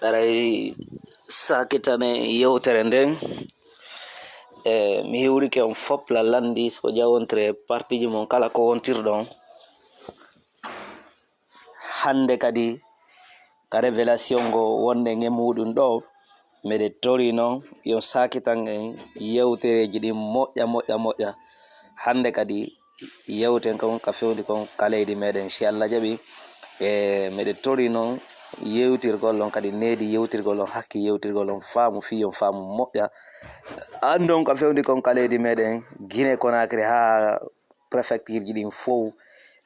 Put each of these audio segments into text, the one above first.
aray sakitane yewtere nden mi hiwrike on fop la landi so jawontre partiji mon kala ko wontirɗon hande kadi ka révélation go wonde e muɗum ɗo meɗe tori noon yo sakitan en yewtereji ɗi moƴƴa hande kadi yewten kon ka fewndi kon ka leydi meɗen si Allah jaɓi meɗe tori noon yewtirgol on kadi needi yewtirgol on hakki yewtirgol on faamu fiyon faamu moƴƴa andon ka fewndi kon ka leydi meɗen Guinée Conakry ha préfecture ji ɗin fof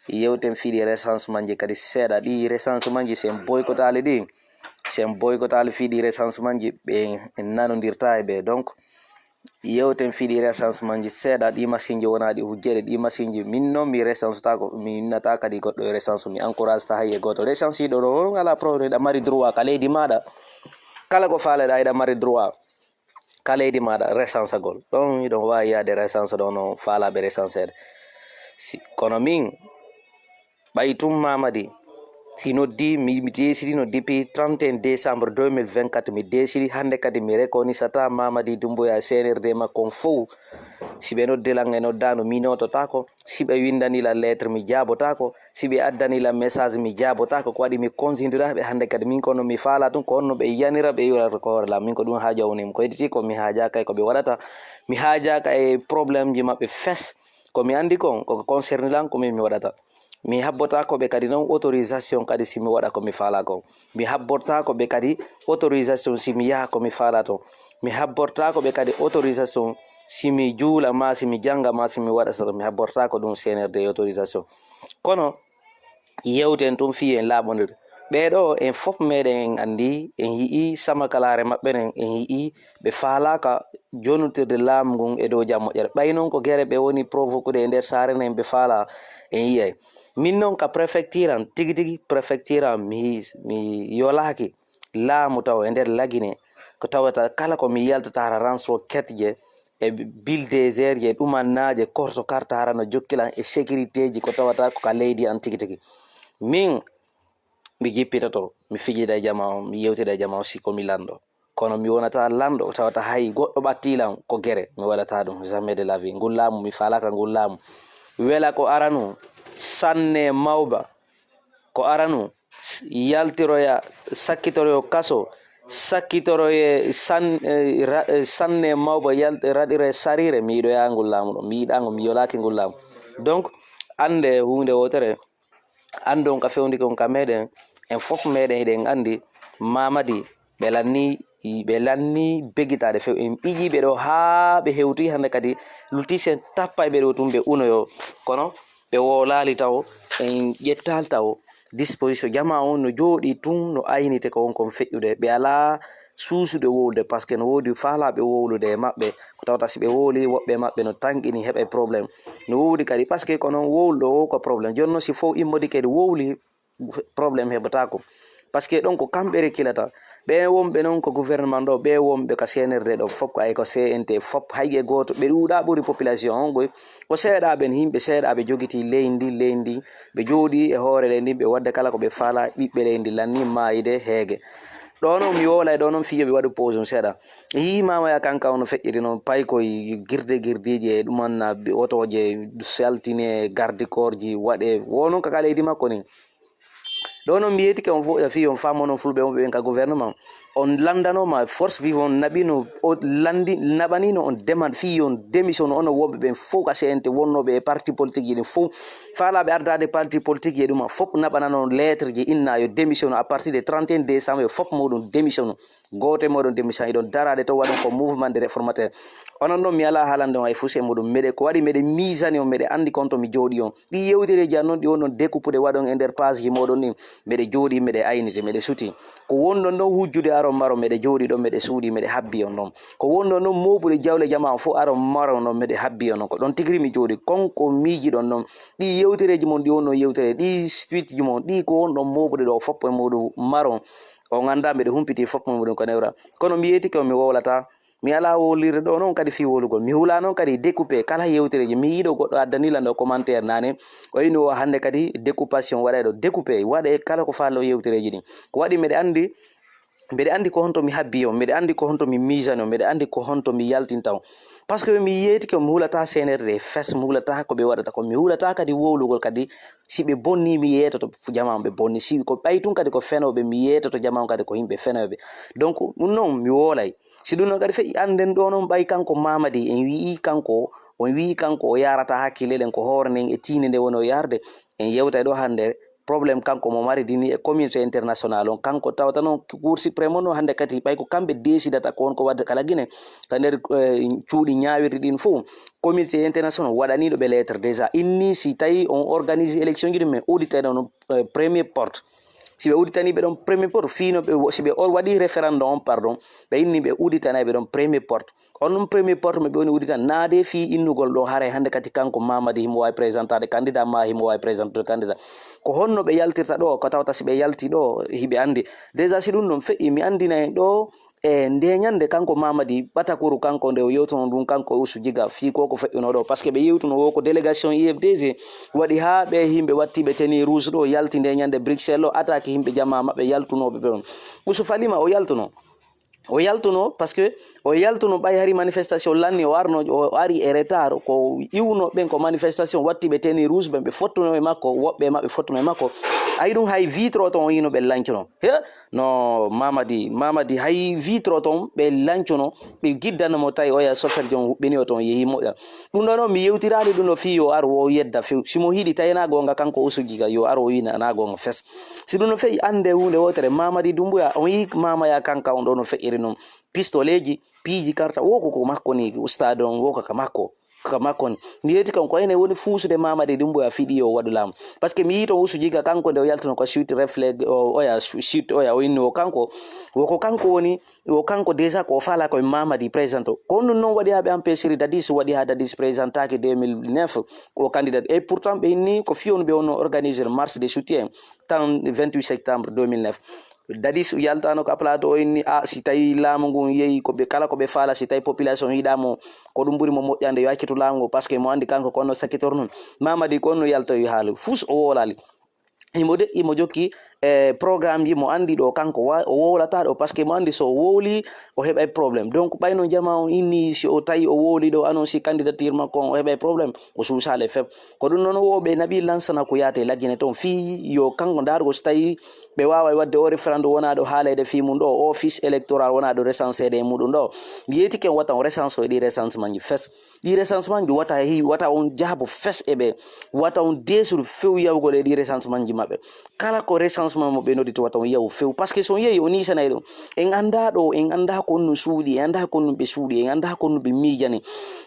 yewten fiiɗi recensement ji kadi seeɗa ɗi recensement ji sen boykotali ɗi sen boykotali fiiɗi recensement ji ɓe nanodirta e ɓe donc yewten fiiɗi recensement ji seeɗa ɗi machine ji wonaɗi hujjeɗe ɗi machine ji min noon mi recense tako mi innata kadi goɗɗo e recense mi encourage ta hayye goto recense ɗo ɗo ala probléme ɗa mari droit ka leydi maɗa kala ko faaleɗa eɗa mari droit ka leydi maɗa recensé gol ɗon iɗon wawi yaade recensé ɗo no faalaɓe recensede kono min ɓay tum mamadi si noddi mi desirino depuis 31 décembre 2024 mi desiri hande kadi mi reconnaissata Mamadi Doumbouya CNRD makko fof si ɓe noddilan e noddano mi nototako si ɓe windanila lettre mi jabotako si ɓe addanila message mi jabotako ko waɗi mi considéraɓe hande kadi min kono mi faala ɗum ko onno ɓe yanira ɓe yiwrata ko hoorela min ko ɗum haaja woni ko hedditi ko mi haajaka e ko ɓe waɗata mi haajaka e probléme ji maɓɓe fes ko mi andi kon koko concerne lan komin mi waɗata mi habbotako ɓe kadi non autorisation kadi si mi waɗa ko mi faala kon mi habbortako ɓe kadi autorisation si mi yaha ko mi faala ton mi habbortako ɓe kadi autorisation si mi juula ma si mi janga ma si mi waɗa sato mi habbortako ɗum CNRD autorisation kono yewten tum fi en laaɓodir ɓeɗo en fof meɗen en andi en yii samakalare maɓɓe nen en yii ɓe faalaka jonutirde laamu ngun e dow jam moƴƴere ɓay noon ko guere ɓe woni provoquede e nder saare nen ɓe faala en yiyay min noon ka préfecture an tigi tigi préfecture an mi yolaki laamu taw e nder lagine ko tawata kala ko mi yaltatara ranso ketje e bill des airs je ɗumannaje korto karta harano jokkilan e sécurité ji ko tawata ko ka leydi an tigi tigi min mi jippitato mi fijida e jama on mi yewtida e jama on siko mi lando kono mi wonata lando tawata hay goɗɗo ɓattilan ko guere mi waɗata ɗum jamais de la vie ngol laamu mi falaka ngol laamu wela ko aranu sanne mawba ko aranu yaltiroya sakkitoroyo kaso sakkitoroye sanne mawba raɗire sarire mi yiɗoya ngol laamu ɗo mi yiɗango mi yolaki ngol laamu donc ande hunde wotere andon ka fewndi kon ka meɗen en fof meɗen eɗen andi Mamadi ɓe lanni begitade few en ɓiƴiɓe ɗo ha ɓe hewti hande kadi lutisen tappa e ɓe ɗo tum ɓe unoyo kono ɓe wolali taw en ƴettal taw disposition jama on no jooɗi tun no aynite ko wonkon feƴƴude ɓe ala suusude wowlude par ce que no woodi faalaɓe wowlude e maɓɓe ko tawata si ɓe wowli woɓɓe maɓɓe no tanqini heɓe probléme no wowdi kadi par ce que kono wowluɗo o ko probléme joni noon si fof immodi kadi wowli probléme heɓatako par ce que ɗon ko kamɓe rekkilata ɓe wonɓe noon ko gouvernement ɗo ɓe wonɓe ko CNRD ɗo fop ko ay ko CNT fop hayye goto ɓe ɗuuɗa ɓuuri population on goy ko seeɗaɓen himɓe seeɗaɓe jogiti leydi ɓe jooɗi e hoore leydi ɓe wadde kala ko ɓe faala ɓiɓɓe leydi lanni mayide heege ɗo noon mi wola e ɗo noon fiyo ɓe waɗi pause seeɗa yimamaya kanka ono feƴƴiri noon pay koye girdiji e ɗumanna otoje saltine garde corps ji waɗe wonon kaka leydi makko ni ɗo noon mi yetike on fof fi on fammo noon fulɓe on ɓen ka gouvernement on landanoma force vive on naɓino o naɓanino on demande fi on démission ono wonɓe ɓen fof ka CNT wonnoɓe e parti politique ji ɗin fof faalaɓe ardade parti politique ji ɗuma fof naɓanano lettre ji inna yo démission à partir de 31 décembre yo fof moɗum démission goto e moɗon démission iɗon darade to waɗon ko mouvement de réformateur onon ɗon mi ala haalande on hay fus e muɗum meɗe ko waɗi meɗe misani on meɗe andi kon to mi jooɗi on ɗi yewtereji an noon ɗi wonɗon découpude waɗon e nder page ji moɗon ɗin meɗe jooɗi meɗe aynite meɗe suti ko wonɗon ɗon hujjude aron maro meɗe jooɗi ɗon meɗe suuɗi meɗe habbi on ɗon ko wonɗon ɗon moɓude jawle jama on fof aron maro ɗon meɗe habbi on ɗon ko ɗon tigiri mi jooɗi konko miiji ɗon ɗon ɗi yewtereji mon ɗi wonɗon yewtere ɗi suite ji mon ɗi ko wonɗon moɓude ɗo fopp e muɗum maron o ganda meɗe humpiti fopp e muɗum ko newra kono mi yetike on mi wowlata mi ala wolirde ɗo noon kadi fi wolugol mi hula noon kadi découpé kala yewtereji mi yiiɗo goɗɗo addanila ɗo commentaire nane o yino o hande kadi découpation waɗa ɗo découpé waɗe kala ko fallo yewtereji ɗin ko waɗi meɗe andi mbeɗe andi ko honto mi habbi o mbeɗe andi ko honto mi misani o mbeɗe andi ko honto mi yaltinta o par ce que mi yeetike mi hulata CNRD fes mi hulata ko ɓe waɗata ko mi hulata kadi wowlugol kadi si ɓe bonni mi yeetoto jamanu ɓe bonni si ko ɓay tun kadi ko fenoɓe mi yeetoto jamanu kadi ko yimɓe fenoɓe donc ɗum noon mi woolay si ɗum noon kadi feƴi anden ɗo noon ɓay kanko Mamady en wii kanko on wii kanko o yarata hakkille ɗen ko hoore nden e tiinde nde woni o yarde en yewtay ɗo hannde probléme kanko mo mari dini e communauté international on kanko tawata noon cour suprême on hannde kadi ɓay ko kamɓe décidata ko wonko wadde kala guine ka nder cuuɗi ñaawirɗi ɗin fof communauté international waɗaniɗo ɓe lettre déjà inni si tawi on organise élection ji ɗum men auditani on premier porte si ɓe uditani ɓe ɗon premier porte fino si ɓe waɗi référendum on pardon ɓe inni ɓe uditanayi ɓe ɗon premier porte on ɗum premier porte mo ɓe woni uditan naade fi innugol ɗo haara hannde kadi kanko Mamady himo wawi présentade candidat ma himo wawi présentade candidat ko honno ɓe yaltirta ɗo ko tawta si ɓe yalti ɗo hiɓe andi déjà si ɗum ɗon feƴƴi mi andina en ɗo e nde ñande kanko Mamady ɓatakuru kanko nde o yewtuno ɗum kanko Usu Jiga fi koko feƴƴuno ɗo par ce que ɓe yewtuno wo ko délégation IFDG waɗi ha ɓe yimɓe wattiɓe teni rouge ɗo yalti nde ñande Bruxelles o attaque yimɓe jama maɓɓe yaltunoɓe ɓe on Usu falima o yaltuno par ce que o yaltuno ɓay hari manifestation lanni o arno o ari e retard ko iwno ɓen ko manifestation wattiɓe teni rouge ɓen ɓe fottuno e makko woɓɓe maɓɓe fottuno e makko ayi ɗum hay vitre o ton o yino ɓe lancuno he no Mamady hay vitre o ton ɓe lancuno ɓe giddanamo tawi oya chauffeur jon huɓɓini o ton yeehi moƴƴa ɗum ɗo noon mi yewtirali ɗum no fi yo ar o yedda few simo hiiɗi tawi na gonga kanko Usu Jiga yo ar o wina na gonga fes si ɗum no feƴi ande hunde wotere Mamady Doumbouya on yi mamaya kanka on ɗo no feƴƴiri noon pistoleji piiji karta woko ko makko ni ustade on woko ka makko ni mi yeti kan ko ene woni fuusude Mamady Doumbouya fiɗi o waɗu laamu par ce que mi yi to Usu Jiga kanko nde o yaltino ko chute réflexe oya chute oya o inni o kanko woni o kanko déjà ko faala koye Mamady présente ko ɗum noon waɗi ha ɓe empêchiri Dadis waɗi ha Dadis présentaki 2009 o candidat et pourtant ɓe inni ko fiyonu ɓe wonno organiser marche de soutien tan 28 septembre 2009 Dadis yaltano ko plateau o inni si tawi laamu ngu yehi koɓe kala koɓe faala si tawi population yiɗamo ko ɗum ɓuuri mo moƴƴande yo accitu laamu ngu par ce que mo andi kanko ko onno sakkitor noon Mamady ko onno yaltoyi haala fus o wolali imo deƴƴi mo jokki programme ji mo andi ɗo kanko o wowlata ɗo par ce que mo andi so o wowli o heɓay probléme donc ɓayno jama on inni si o tawi o wowli ɗo annonci candidature makko on o heɓay probléme o suusale feb ko ɗum noon woɓe naɓi lansana ko yaate laggine toon fi yo kanko dargo so tawi ɓe wawa wadde o référendum wona ɗo haalede fi mum ɗo office électoral wona ɗo recensede e muɗum ɗo mi yeytike wata on recense o ɗi recensement ji fes ɗi recensement ji wata on jaabo fes eɓe wata on desude few yawgol e ɗi recensement ji maɓɓe kala ko recensement mo ɓe noditi wata on yahu few par ce que so on yeehi o nisanayi ɗum en anda ɗo en anda ko onno suuɗi en anda ko onno ɓe suuɗi en anda ko onno ɓe miijani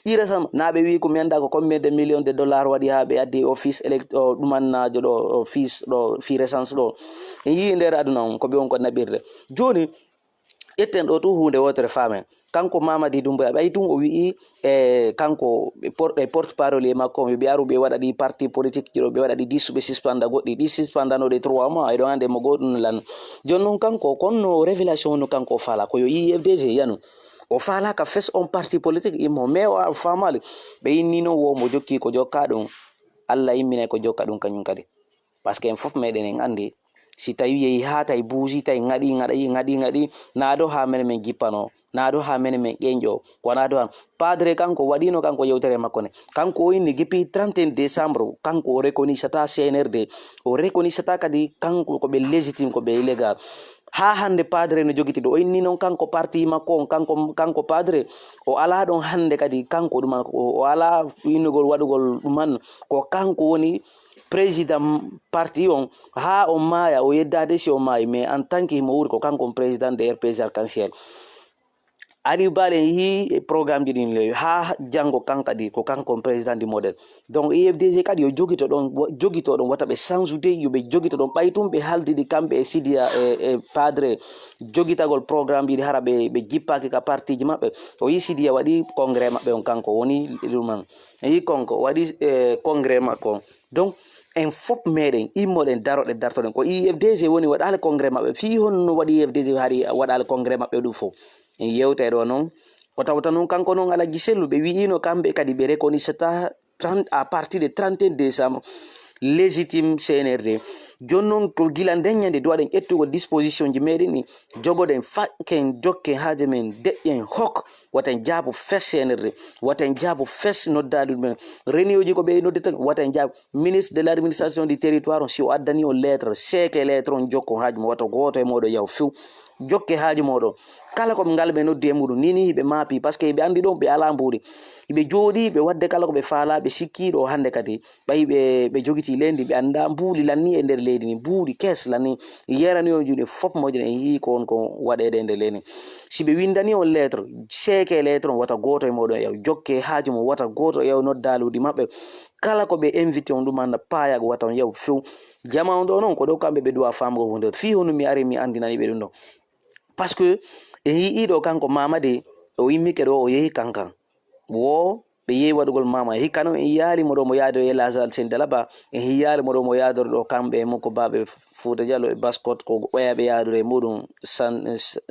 ɗi recensement na ɓe wi ko mi anda ko combien de millions de dollars waɗi ha ɓe addi office ɗumannajo ɗo office ɗo fi recence ɗo en yii nder aduna on ko ɓe on ko naɓirde joni ƴetten ɗo tu hunde wotere famen kanko Mamady Doumbouya ɓay tun o wi'i kanko porte parole e makko ɓe aru ɓe waɗa ɗi parti politique ji ɗo ɓe waɗa ɗi 10 ɓe suspenda goɗɗi ɗi suspendanoɗe 3 mois eɗon ande mo goɗɗum lan joni noon kanko konno révélation no kanko faala ko yo IFDG yanu o faalaka fes on parti politique immo mais o famali ɓe inni noon wo mo jokki ko jokka ɗum Allah imminay ko jokka ɗum kañum kadi par ce que en fof meɗen en andi si tawi yehi ha tawi buusi tawi gaɗi na ɗo ha mene men jippano na ɗo ha mene men ƴeñƴo wona ɗo han padre kanko waɗino kanko yewtere makko ne kanko o inni depuis 31 décembre kanko o reconnaissata CNRD o reconnaissata kadi kanko koɓe légitime koɓe illégal ha hande padre no jogiti ɗo o inni noon kanko parti makko on kanko padre o ala ɗon hande kadi kanko ɗuman o ala innugol waɗugol ɗuman ko kanko woni président parti on ha on maya o yeddade si o maayi mais en tant que himo wuri ko kanko on président de RPG arc-en-ciel Aliou Bale yi programme ji ɗin lewi ha janggo kankadi ko kanko on président du modèle donc IFDG kadi yo jogito ɗon wata ɓe sansude yoɓe jogito ɗon ɓay tum ɓe haldiɗi kamɓe e Sidia e padre jogitagol programme ji ɗi hara ɓe jippaki ka parti ji maɓɓe o yi Sidia waɗi congrès maɓɓe on kanko woni ɗuman yi konko waɗi congrès makko donc en fof meɗen immoɗen daroɗe dartoɗen ko IFDG woni waɗale congrès maɓɓe fi honno waɗi IFDG hari waɗale congrès maɓɓe ɗum fof en yewte ɗo noon o tawta noon kanko noon ala gisellu ɓe wiino kamɓe kadi ɓe reconnaissata à partir de 31 décembre légitime CNRD jonnon ko gila denyande duwaden ettugo disposition ji meɗen ni jogoden fakken jokke haaje men deƴƴen hok waten jaabo fessenerde waten jaabo fes noddaɗu men renioji ko ɓe noddeten waten jaabo ministre de l'administration du territoire si o addani o lettre seke lettre on jokko haaji mo wata goto e moɗo yaw few jokke haaji moɗon kala koɓe ngal ɓe noddi e muɗum nini hiɓe maapi par ce que ɓe andi ɗon ɓe ala mbuuri ɓe jooɗi ɓe wadde kala ko ɓe faala ɓe sikkiɗo hannde kadi ɓayi ɓe jogiti leydi ɓe annda mbuuli lanni e nder leydi ni mbuuli kes lanni yerani on juuɗe fof moƴƴo en yii ko on ko waɗede e nder leydi si ɓe windani on lettre seeke lettre on wata goto e moɗon yaw jokke haaji mo wata goto yaw noddaluɗi maɓɓe kala ko ɓe invité on ɗum anda paayago wata on yaw few jama on ɗo noon ko ɗo kamɓe ɓe duwa famgo hunde fi hono mi ari mi andinani ɓe ɗum ɗo par ce que en yiiɗo kanko mamade o yimmike ɗo o yehi kankan wo ɓe yehi waɗugol mama hikka noon en yaalimo ɗo mo yaadoro e lasal sen dalaba en yaalimo ɗo mo yaadoro ɗo kamɓe mum ko baɓe Fouta Diallo e Baskot ko ɓoyaɓe yaadoro e muɗum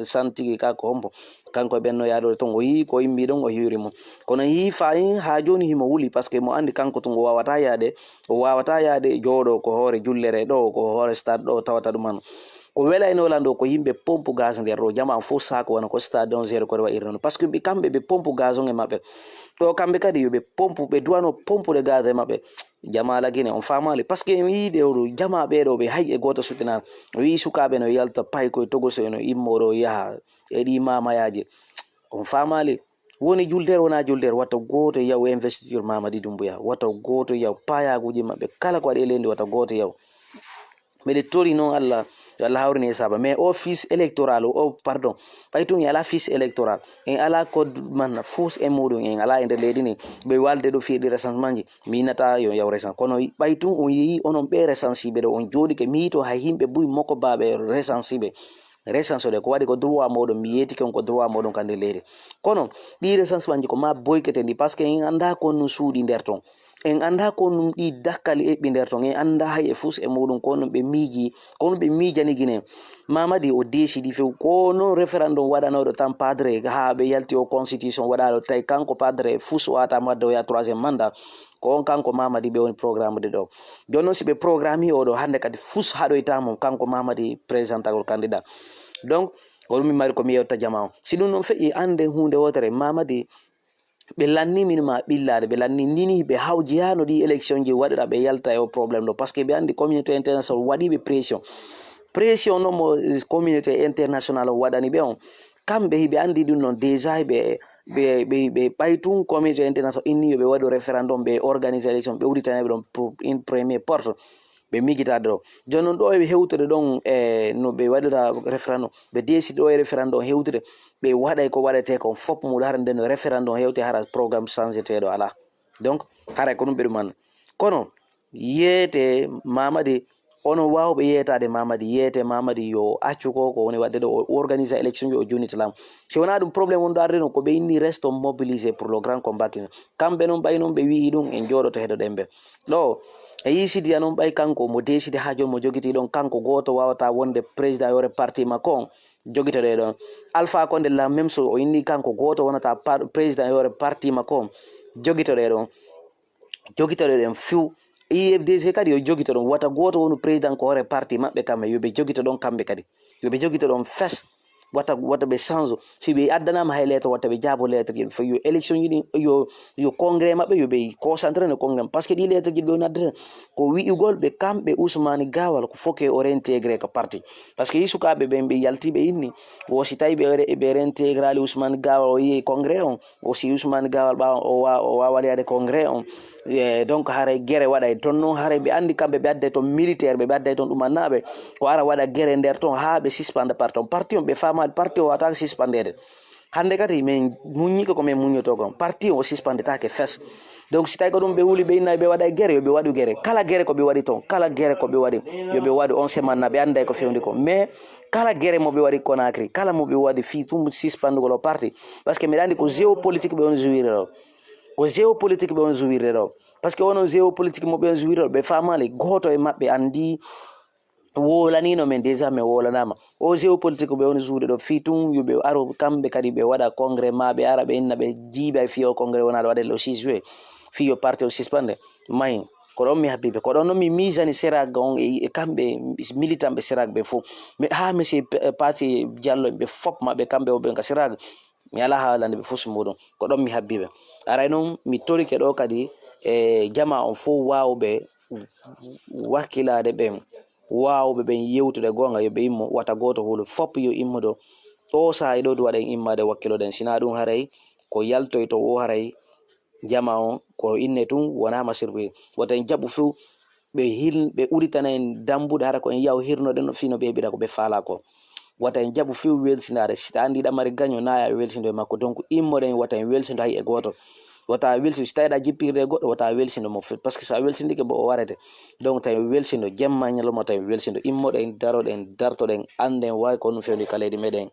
santigi kako hombo kanko e ɓenno yaadore ton o yii ko yimmi ɗon o hiwri mum kono yii fayin ha joni himo wuli par ce que mo andi kanko tun o wawata yaade jooɗo ko hoore jullere ɗo ko hoore stade ɗo tawata ɗuman ko wela eno lando ko yimɓe pompe gaz nder ɗo jama fof sako wona ko stade on zéro koɗe wayiri noon par ce que kamɓe ɓe pompe gaz on e maɓɓe ɗo kamɓe kadi yoɓe pompe ɓe duwano pompude gaz e maɓɓe jama lagine on famali par ce que mi yiide o jama ɓeɗo ɓe hay e goto sutinani o wi sukaɓe no yalta pay koye togoso eno immoɗo yaha e ɗi mamayaji on famali woni juldere wona juldere watta goto yaw investiture Mamady Doumbouya watta goto yaw payaguji maɓɓe kala ko waɗi e leydi watta goto yaw mbeɗe tori noon Allah hawrini e saba mais o fiche électoral o pardon ɓay tun en ala fiche électoral en ala code man fous e muɗum en ala e nder leydi ni ɓe walde ɗo fiiɗi recensement ji mi nata yo yaw recensement kono ɓay tun on yeehi onon ɓe recensiɓe ɗo on jooɗike miito hay yimɓe buy makko baɓe recensiɓe recensode ko waɗi ko droit moɗon mi yetike on ko droit moɗon kandi leydi kono ɗi recensement ji ko ma boykete ndi par ce que en anda ko num suuɗi nder ton en anda ko num ɗi dakkali eɓɓi nder ton en anda hay e fus e muɗum ko num ɓe miiji ko num ɓe miijani guine Mamady o décidi few ko non référendum waɗanoɗo tan padre ha ɓe yalti o constitution waɗaɗo tawi kanko padre fus wata madde o ya 3e mandat ko on kanko Mamady ɓe woni programme de ɗo joni noon si ɓe programme hi oɗo hande kadi fus haɗoytamo kanko Mamady présentagol candidat donc ko ɗum mi mari komi yewta jama on si ɗum noon feƴi ande hunde wotere Mamady ɓe lanni minima ɓillade ɓe lanni nini ɓe hawjiyano ɗi élection ji waɗira ɓe yalta e o probléme ɗo par ce que ɓe andi communauté international waɗiɓe pression noon mo communauté international o waɗani ɓe on kamɓe hiɓe andi ɗum noon déjà ɓe ɓaytun communauté international inni yoɓe waɗu référendum ɓe organiser élection ɓe wuritaneɓe ɗon pour une première porte ɓe migitade ɗo joni noon ɗo e hewtude ɗon e no ɓe waɗira référendum ɓe décide ɗo e référendum hewtude ɓe waɗay ko waɗete kon fof muɗum hara nden no référendum hewte hara programme changé teɗo ala donc haray ko ɗum ɓe ɗumanno kono yeete Mamady onon wawɓe yetade Mamady yo accu ko woni wadde ɗo o organise élection ji o junita laamu si wona ɗum probléme on ɗo arde noon ko ɓe inni reste mobilisé pour le grand combat kamɓe noon ɓay noon ɓe wii ɗum en jooɗoto heɗoɗen ɓe ɗo e yisidiya noon ɓay kanko mo décide ha joni mo jogiti ɗon kanko goto wawata wonde président yore parti makko on jogita ɗe ɗon Alpha Condé la même chose o inni kanko goto wonata président yore parti makko on jogita ɗe ɗon few IFDC kadi yo jogita ɗon wata goto wonu président ko hoore parti maɓɓe kamɓe yoɓe jogita ɗon kamɓe kadi yoɓe jogita ɗon fes wata ɓe change si ɓe addanama hay lettre watta ɓe jaabo lettre ji fo yo élection ji ɗi yo congrès maɓɓe yoɓe concentré no congrès par ce que ɗi lettre ji ɓe woni addata ko wi'ugol ɓe kamɓe Ousmane Gawal ko foke o réintégré ko parti par ce que yi sukaɓe ɓen ɓe yaltiɓe inni o si tawi ɓe réintégré ali Ousmane Gawal o yehi congrès on o si Ousmane Gawal ɓawa o wawal yaade congrès on donc haray guerre waɗay toon noon haray ɓe andi kamɓe ɓe adday toon militaire ɓe adday toon ɗumannaɓe ko ara waɗa guerre nder toon ha ɓe suspende parti on ɓe fama parti o wataka suspendede hande kadi min muñiko ko min muñoto kon parti o suspendetake fes donc si tawi ko ɗum ɓe wuli ɓe innayi ɓe waɗa guerre yoɓe waɗu guerre kala guerre ko ɓe waɗi toon yoɓe waɗu on semaine ɓe anday ko fewndi ko mais kala guerre mo ɓe waɗi Conakry kala mo ɓe waɗi fi tum suspendugol o parti par ce que mbiɗa andi ko géopolitique ɓe on jouire ɗo par ce que onon géopolitique mo ɓe on jouire ɗo ɓe famali goto e maɓɓe andi wolanino men déjà min wolanama o géopolitique ɓe woni juuɗe ɗo fi tun yoɓe aro kamɓe kadi ɓe waɗa congrès ma ɓe ara ɓe inna ɓe jiiɓa fiyo congrès wonaɗo waɗe le 6 juillet fiyo parti o suspende mayi ko ɗon mi habbiɓe ko ɗon noon mi misani seraga on e kamɓe militant ɓe seraga ɓe fof ha monsieur Paty Diallo ɓe fop maɓɓe kamɓe o ɓe ka seraga mi ala haalande ɓe fof muɗum ko ɗon mi habbiɓe aray noon mi torike ɗo kadi e jama on fof wawɓe wakkilade ɓen wawɓe ɓen yewtude gonga yoɓe immo wata goto hulu fop yo immudo o saha ɗo du waɗen immade wakkiloɗen sina ɗum haray ko yaltoy to o haray jama on ko inne tun wonama surprise woten jaɓu fu ɓe uritana en dambude hara ko en yaw hirnoɗen no fino ɓe heɓira ko ɓe faala ko wata en jaɓu few welsinare sita andiɗa mari gaño naya welsido e makko donc immoɗen wata en welsido hay e goto wata welsido so tawiɗa jippirde goɗɗo wata welsido mo par ce que sa welsindike bo o warete donc tawi welsido jemma ñalawma tawi welsido immoɗen daroɗen dartoɗen anden wawi ko ɗum fewni ka leydi meɗen